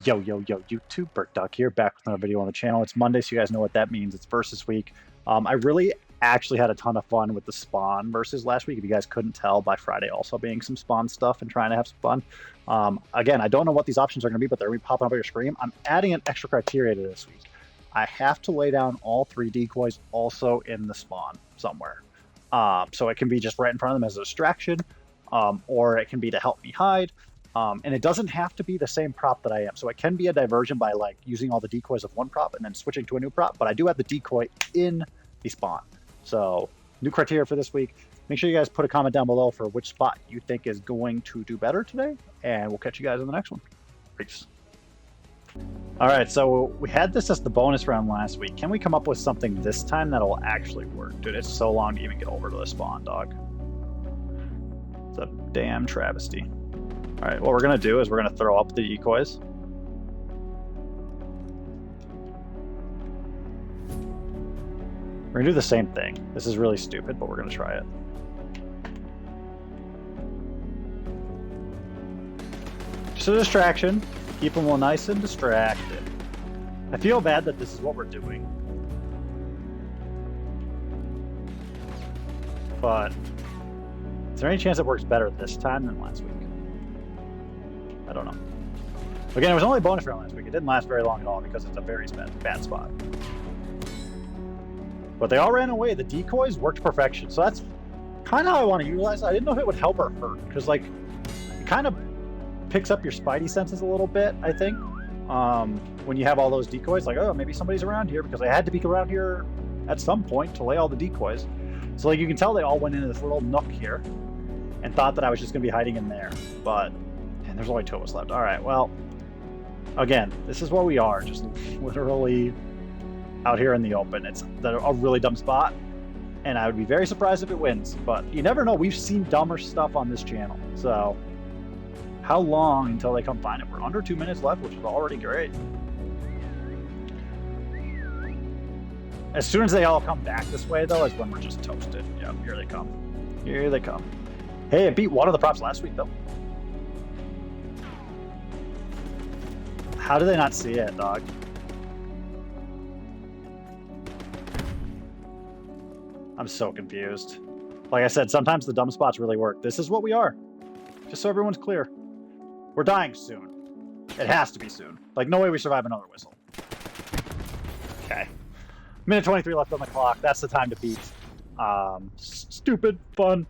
Yo, yo, yo, YouTube, Burt Duck here, back with another video on the channel. It's Monday, so you guys know what that means. It's versus week. I really actually had a ton of fun with the spawn versus last week. If you guys couldn't tell, by Friday also being some spawn stuff and trying to have some fun. Again, I don't know what these options are going to be, but they're going to be popping up on your screen. I'm adding an extra criteria to this week. I have to lay down all 3 decoys also in the spawn somewhere. So it can be just right in front of them as a distraction, or it can be to help me hide. And it doesn't have to be the same prop that I am. So it can be a diversion by like using all the decoys of one prop and then switching to a new prop, but I do have the decoy in the spawn. So new criteria for this week. Make sure you guys put a comment down below for which spot you think is going to do better today, and we'll catch you guys in the next one. Peace. All right, so we had this as the bonus round last week. Can we come up with something this time that'll actually work? Dude, it's so long to even get over to the spawn, dog. It's a damn travesty. All right, what we're gonna do is we're gonna throw up the decoys. We're gonna do the same thing. This is really stupid, but we're gonna try it. Just a distraction. Keep them all nice and distracted. I feel bad that this is what we're doing. But is there any chance it works better this time than last week? I don't know. Again, it was only a bonus round last week. It didn't last very long at all because it's a very bad spot. But they all ran away. The decoys worked to perfection. So that's kind of how I want to utilize it. I didn't know if it would help or hurt because, like, it kind of picks up your spidey senses a little bit, I think. When you have all those decoys, like, oh, maybe somebody's around here because I had to be around here at some point to lay all the decoys. So, like, you can tell they all went into this little nook here and thought that I was just going to be hiding in there. But and there's only 2 of us left. All right, well, again, this is what we are, just literally out here in the open. It's a really dumb spot, and I would be very surprised if it wins, but you never know. We've seen dumber stuff on this channel, so how long until they come find it? We're under 2 minutes left, which is already great. As soon as they all come back this way, though, is when we're just toasted. Yep, here they come. Here they come. Hey, it beat one of the props last week, though. How do they not see it, dog? I'm so confused. Like I said, sometimes the dumb spots really work. This is what we are. Just so everyone's clear. We're dying soon. It has to be soon. Like, no way we survive another whistle. Okay. Minute 23 left on the clock. That's the time to beat. Stupid, fun,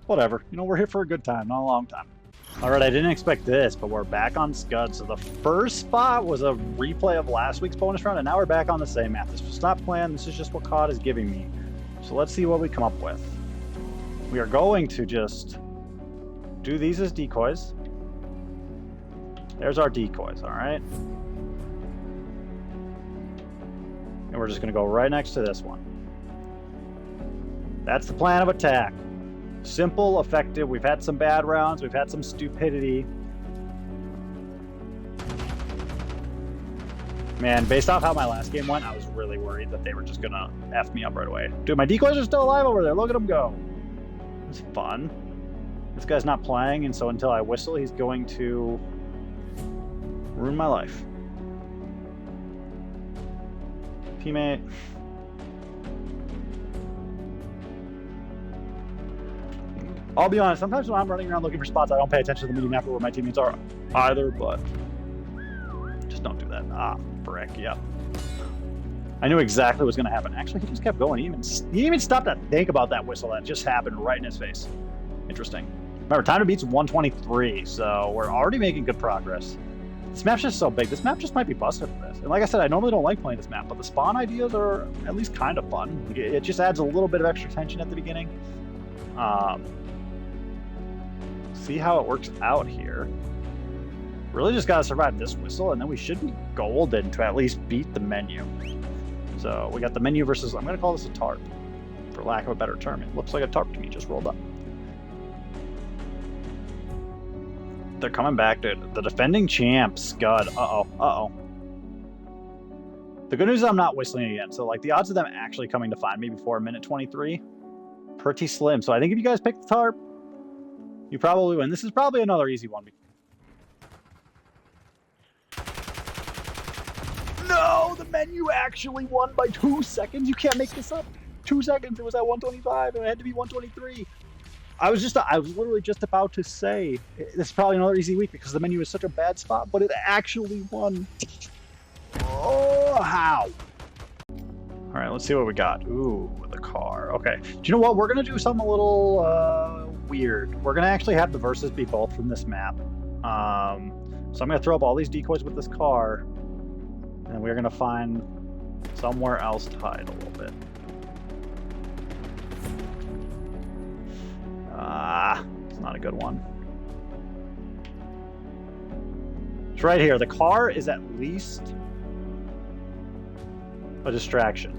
whatever. You know, we're here for a good time, not a long time. All right, I didn't expect this, but we're back on Scud. So the first spot was a replay of last week's bonus round, and now we're back on the same map. This was not planned. This is just what COD is giving me. So let's see what we come up with. We are going to just do these as decoys. There's our decoys, all right? And we're just going to go right next to this one. That's the plan of attack. Simple, effective. We've had some bad rounds. We've had some stupidity. Man, based off how my last game went, I was really worried that they were just gonna F me up right away. Dude, my decoys are still alive over there. Look at them go. It's fun. This guy's not playing, and so until I whistle, he's going to ruin my life. Teammate. I'll be honest, sometimes when I'm running around looking for spots, I don't pay attention to the mini-map or where my teammates are either, but just don't do that. Ah, frick, yep. I knew exactly what was going to happen. Actually, he just kept going. He didn't even stop to think about that whistle that just happened right in his face. Interesting. Remember, time to beat's 123, so we're already making good progress. This map's just so big. This map just might be busted for this. And like I said, I normally don't like playing this map, but the spawn ideas are at least kind of fun. It just adds a little bit of extra tension at the beginning. See how it works out here. Really just got to survive this whistle, and then we should be golden to at least beat the menu. So we got the menu versus, I'm going to call this a tarp, for lack of a better term. It looks like a tarp to me, just rolled up. They're coming back, dude. The defending champ, Scud. Uh-oh, uh-oh. The good news is I'm not whistling again, so like the odds of them actually coming to find me before minute 23, pretty slim. So I think if you guys pick the tarp, you probably win. This is probably another easy one. menu actually won by 2 seconds. You can't make this up. 2 seconds. It was at 125, and it had to be 123. I was literally just about to say this is probably another easy week because the menu is such a bad spot, but it actually won. Oh, how? All right, let's see what we got. Ooh, the car. Okay. Do you know what? We're gonna do something a little weird. We're gonna actually have the verses be both from this map. So I'm gonna throw up all these decoys with this car, and we're gonna find somewhere else to hide a little bit. It's not a good one. It's right here. The car is at least a distraction.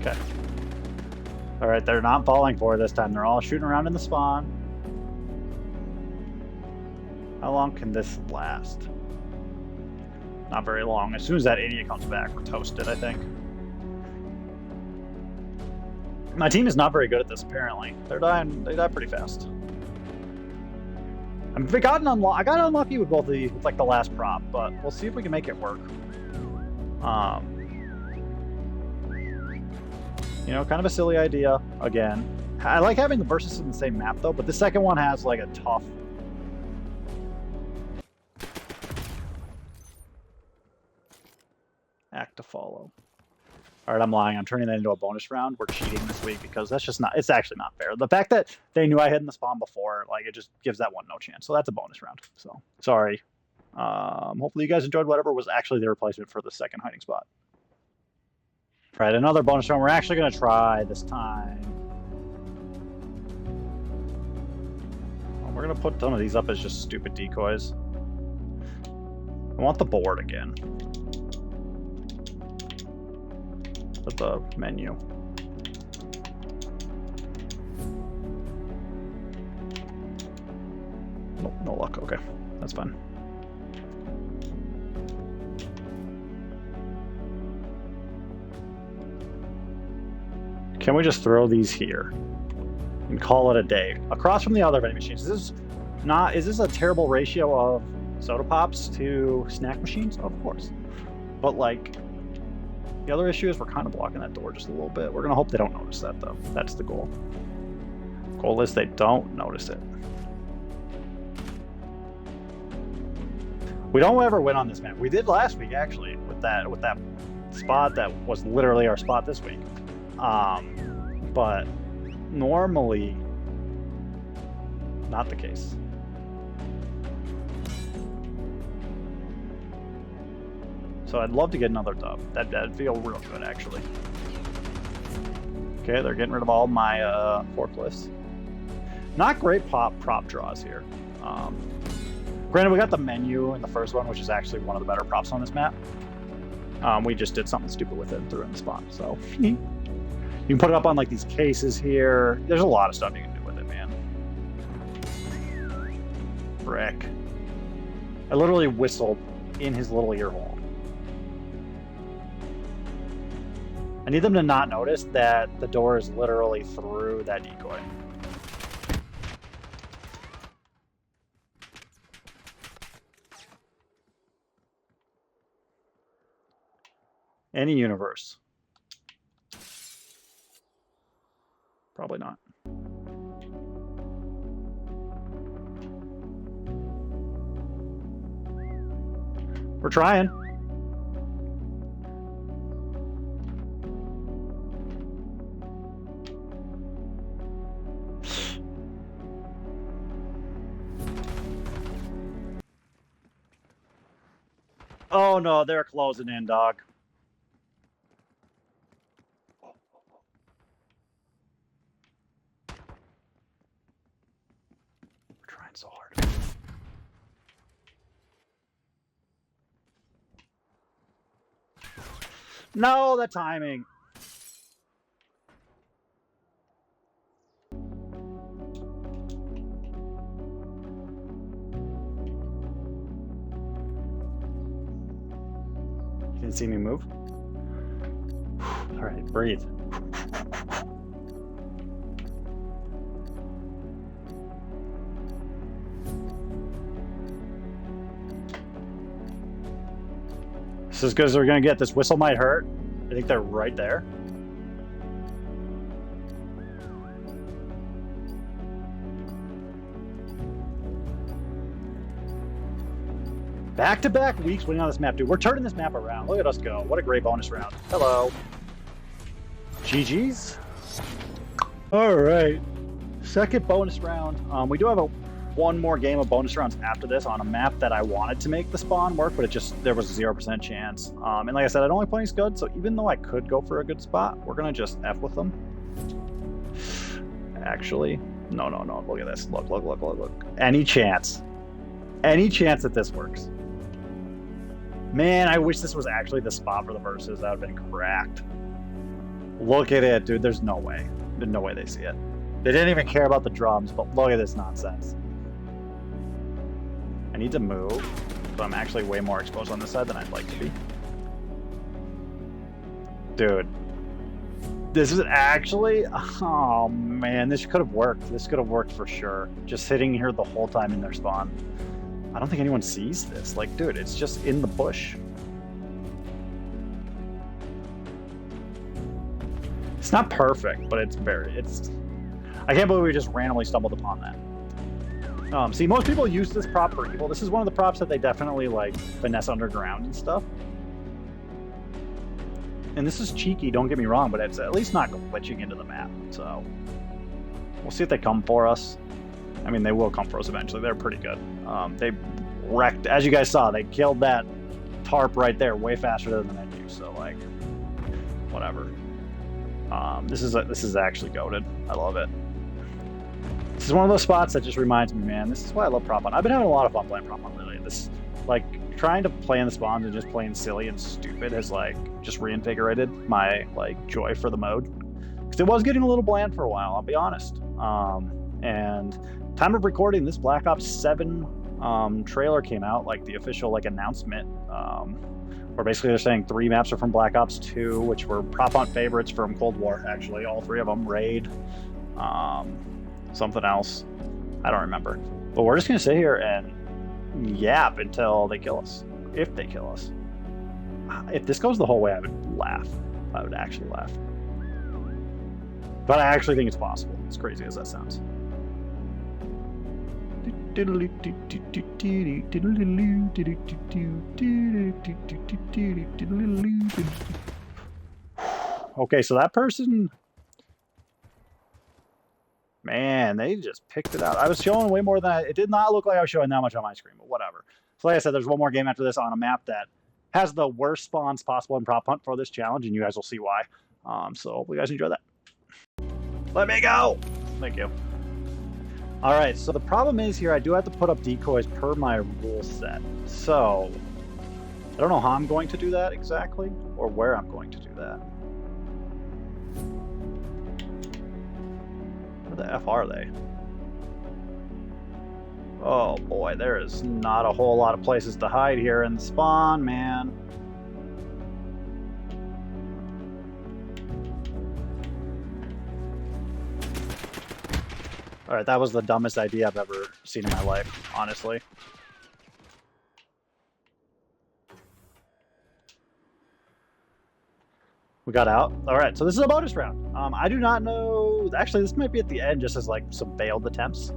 Okay. All right, they're not falling for it this time. They're all shooting around in the spawn. How long can this last? Not very long. As soon as that idiot comes back, we're toasted, I think. My team is not very good at this, apparently. They're dying. They die pretty fast. I got unlucky with both of these, with like the last prop, but we'll see if we can make it work. You know, kind of a silly idea again. I like having the versus in the same map though, but the second one has like a tough. Act to follow. All right, I'm lying. I'm turning that into a bonus round. We're cheating this week because that's just not, it's actually not fair. The fact that they knew I hid in the spawn before, like, it just gives that one no chance. So that's a bonus round. So, sorry. Hopefully you guys enjoyed whatever was actually the replacement for the second hiding spot. All right, another bonus round. We're actually going to try this time. We're going to put some of these up as just stupid decoys. I want the board again. The menu. Nope, no luck. Okay, that's fine. Can we just throw these here and call it a day? Across from the other vending machines. Is this a terrible ratio of soda pops to snack machines? Of course. But like, the other issue is we're kind of blocking that door just a little bit. We're going to hope they don't notice that, though. That's the goal. Goal is they don't notice it. We don't ever win on this map. We did last week, actually, with that spot that was literally our spot this week. But normally, not the case. So I'd love to get another dub. That'd feel real good, actually. Okay, they're getting rid of all my forklifts. Not great prop draws here. Granted, we got the menu in the first one, which is actually one of the better props on this map. We just did something stupid with it and threw it in the spot. So you can put it up on like these cases here. There's a lot of stuff you can do with it, man. Frick. I literally whistled in his little ear hole. I need them to not notice that the door is literally through that decoy. Any universe. Probably not. We're trying. Oh no, they're closing in, dog. We're trying so hard. No, the timing. You didn't see me move? All right, breathe. This is as good as we're going to get. This whistle might hurt. I think they're right there. Back-to-back weeks winning on this map, dude. We're turning this map around. Look at us go. What a great bonus round. Hello. GG's. All right. Second bonus round. We do have one more game of bonus rounds after this on a map that I wanted to make the spawn work, but there was a 0% chance. And like I said, I don't like playing good, so even though I could go for a good spot, we're going to just F with them. Actually, no. Look at this. Look. Any chance that this works? Man, I wish this was actually the spot for the verses. That would have been cracked. Look at it, dude. There's no way. There's no way they see it. They didn't even care about the drums, but look at this nonsense. I need to move, so I'm actually way more exposed on this side than I'd like to be. Dude. This is actually... Oh, man. This could have worked. This could have worked for sure. Just sitting here the whole time in their spawn. I don't think anyone sees this. Like, dude, it's just in the bush. It's not perfect, but it's... I can't believe we just randomly stumbled upon that. See, most people use this prop for evil. This is one of the props that they definitely, like, finesse underground and stuff. And this is cheeky, don't get me wrong, but it's at least not glitching into the map. So, we'll see if they come for us. I mean, they will come for us eventually. They're pretty good. They wrecked, as you guys saw, they killed that tarp right there way faster than the menu. So, like, whatever. This is actually goated. I love it. This is one of those spots that just reminds me, man, this is why I love prop hunt. I've been having a lot of fun playing prop hunt lately. This, like, trying to play in the spawns and just playing silly and stupid has, like, just reinvigorated my, like, joy for the mode. Because it was getting a little bland for a while, I'll be honest. And time of recording, this Black Ops 7 trailer came out, like, the official, like, announcement, where basically they're saying 3 maps are from Black Ops 2, which were prop hunt favorites from Cold War, actually, all 3 of them. Raid, something else, I don't remember. But we're just gonna sit here and yap until they kill us, if they kill us. If this goes the whole way, I would laugh. I would actually laugh. But I actually think it's possible, as crazy as that sounds. Okay, so that person... Man, they just picked it out. I was showing way more than it did not look like I was showing that much on my screen, but whatever. So like I said, there's one more game after this on a map that has the worst spawns possible in prop hunt for this challenge, and you guys will see why. So hopefully you guys enjoy that. Let me go! Thank you. Alright, so the problem is here, I do have to put up decoys per my rule set. So, I don't know how I'm going to do that exactly, or where I'm going to do that. Where the F are they? Oh boy, there is not a whole lot of places to hide here in the spawn, man. Alright, that was the dumbest idea I've ever seen in my life, honestly. We got out. Alright, so this is a bonus round. I do not know... Actually, this might be at the end just as, like, some failed attempts.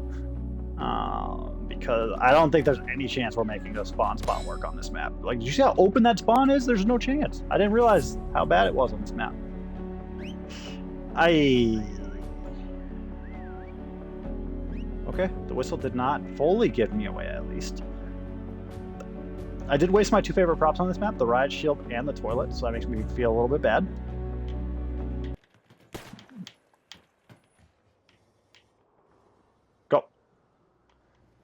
Because I don't think there's any chance we're making a spawn work on this map. Like, did you see how open that spawn is? There's no chance. I didn't realize how bad it was on this map. Okay, the whistle did not fully give me away, at least. I did waste my 2 favorite props on this map, the riot shield and the toilet, so that makes me feel a little bit bad. Go.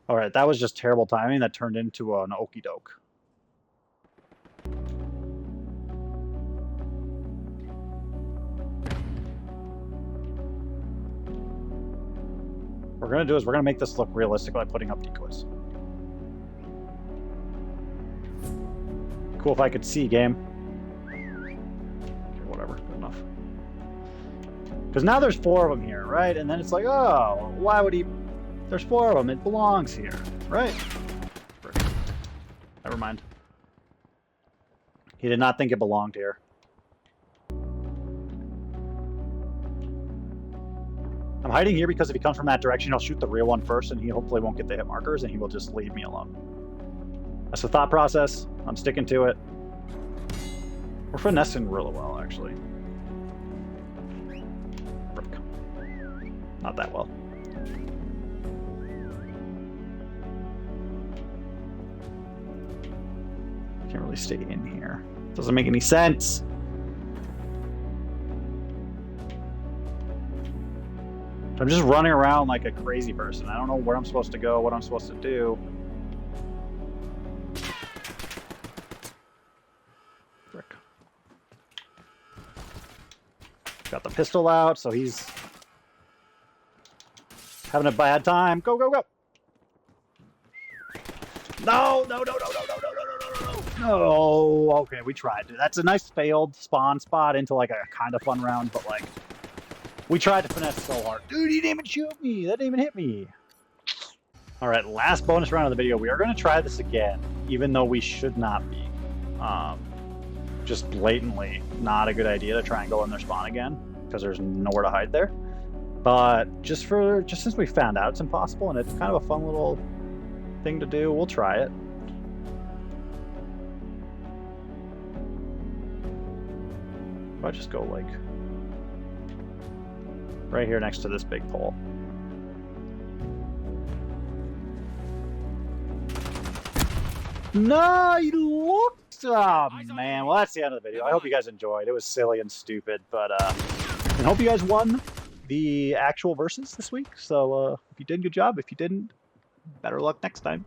Alright, that was just terrible timing. That turned into an okie doke. What we're going to do is we're going to make this look realistic by putting up decoys. Cool if I could see, game. Okay, whatever, good enough. Because now there's 4 of them here, right? And then it's like, oh, why would he... There's 4 of them, it belongs here, right? Never mind. He did not think it belonged here. I'm hiding here because if he comes from that direction, I'll shoot the real one first, and he hopefully won't get the hit markers, and he will just leave me alone. That's the thought process. I'm sticking to it. We're finessing really well, actually. Not that well. Can't really stay in here. Doesn't make any sense. I'm just running around like a crazy person. I don't know where I'm supposed to go, what I'm supposed to do. Frick. Got the pistol out, so he's having a bad time. Go, go, go! No, no, no, no, no, no, no, no, no, no, no. No, okay, we tried. That's a nice failed spawn spot into like a kind of fun round, but like, we tried to finesse so hard. Dude, he didn't even shoot me. That didn't even hit me. All right, last bonus round of the video. We are going to try this again, even though we should not be. Just blatantly not a good idea to try and go in their spawn again, because there's nowhere to hide there. But just since we found out it's impossible, and it's kind of a fun little thing to do, we'll try it. If I just go like right here next to this big pole. No, you looked. Oh man, well that's the end of the video. I hope you guys enjoyed. It was silly and stupid, but and hope you guys won the actual versus this week. So if you did, good job. If you didn't, better luck next time.